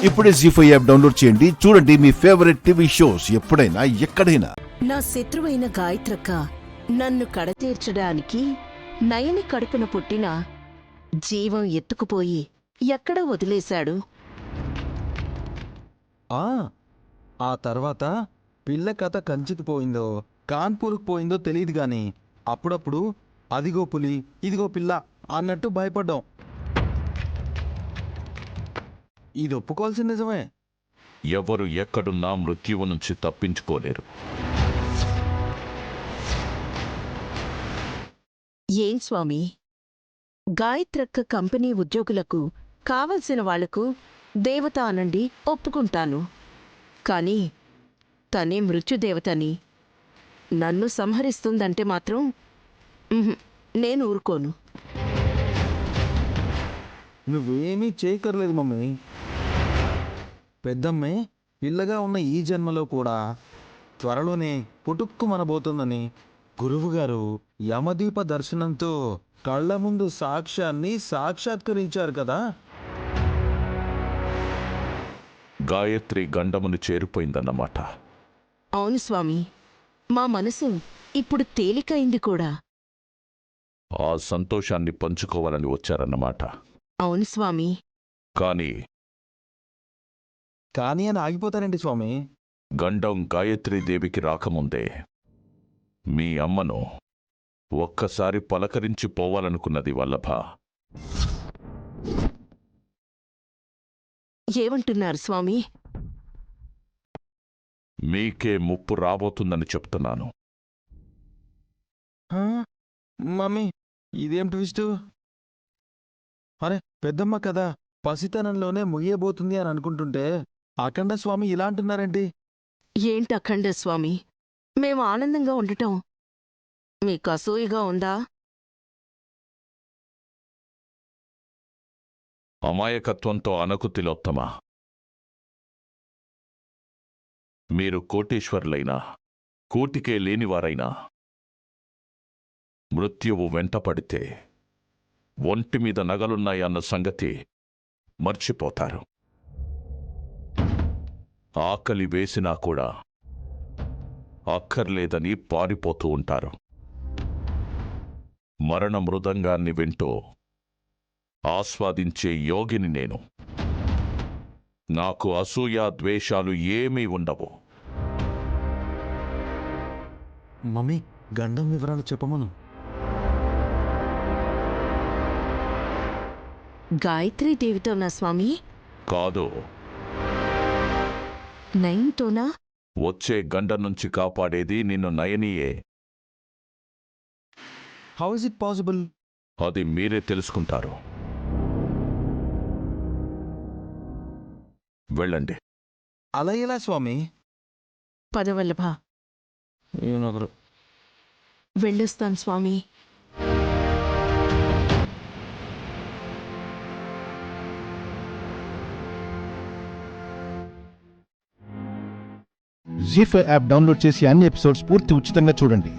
ఇప్పుడే జీ5 app download చేయండి. చూడండి మీ ఫేవరెట్ టీవీ షోస్ ఎప్పుడైనా ఎక్కడైనా. నా శత్రువైన గాయత్రక్క నన్ను కడతీర్చడానికి నయని కడుపున పుట్టిన జీవం ఎత్తుకుపోయి ఎక్కడ వదిలేశాడు. ఆ తర్వాత పిల్ల కథ కంచికి పోయిందో కాన్పూర్కి పోయిందో తెలియదు గాని అప్పుడప్పుడు అదిగో పులి ఇదిగో పిల్ల అన్నట్టు భయపడ్డాం. ఇది ఒప్పుకోవాల్సిన నిజమే. ఎవరు ఎక్కడున్నా మృత్యువు నుంచి తప్పించుకోలేరు. ఏం స్వామి, గాయత్రక్క కంపెనీ ఉద్యోగులకు కావలసిన వాళ్లకు దేవత అనండి ఒప్పుకుంటాను. కాని తనే మృత్యుదేవతని నన్ను సంహరిస్తుందంటే మాత్రం నేను ఊరుకోను. నువ్వేమీ చేయకర్లేదు మమ్మీ. పెద్దమ్మే పిల్లగా ఉన్న ఈ జన్మలో కూడా త్వరలోనే పుటుక్కు మనబోతుందని గురువుగారు యమదీప దర్శనంతో కళ్ల ముందు సాక్ష్యాన్ని సాక్షాత్కరించారు కదా. గాయత్రి గండమును చేరిపోయిందన్నమాట. అవును స్వామి, మా మనసు ఇప్పుడు తేలికైంది కూడా. ఆ సంతోషాన్ని పంచుకోవాలని వచ్చారన్నమాట. అవును స్వామి. కాని కానీ అని ఆగిపోతారండి స్వామి. గండం గాయత్రీదేవికి రాకముందే మీ అమ్మను ఒక్కసారి పలకరించి పోవాలనుకున్నది వల్లభ. ఏమంటున్నారు స్వామి? మీకే ముప్పు రాబోతుందని చెప్తున్నాను. మమ్మీ ఇదేం ట్విస్టు? అరే పెద్దమ్మ కదా పసితనంలోనే ముయ్యబోతుంది అని అనుకుంటుంటే అఖండ స్వామి ఇలా అంటున్నారేంటి? ఏంటి అఖండ స్వామి, మేము ఆనందంగా ఉండటం మీకు అసూయగా ఉందా? అమాయకత్వంతో అనకు తిలోత్తమా. మీరు కోటీశ్వరులైనా కూటికే లేనివారైనా మృత్యువు వెంటపడితే ఒంటిమీద నగలున్నాయన్న సంగతి మర్చిపోతారు. ఆకలి వేసినా కూడా అక్కర్లేదని పారిపోతూ ఉంటారు. మరణ మృదంగాన్ని వింటూ ఆస్వాదించే యోగిని నేను. నాకు అసూయ ద్వేషాలు ఏమీ ఉండవు. మమ్మీ గండం వివరాలు చెప్పమను. గాయత్రీదేవితోనా స్వామి? కాదు, నయంతోనా? వచ్చే గండం నుంచి కాపాడేది నిన్ను నయనియే. How is it possible? అది మీరే తెలుసుకుంటారు. వెళ్ళండి. అలా ఎలా స్వామి? పదవల్లభ, ఏమొకరు వెళ్ళొస్తాను స్వామి. జీ5 యాప్ డౌన్లోడ్ చేసి అన్ని ఎపిసోడ్స్ పూర్తి ఉచితంగా చూడండి.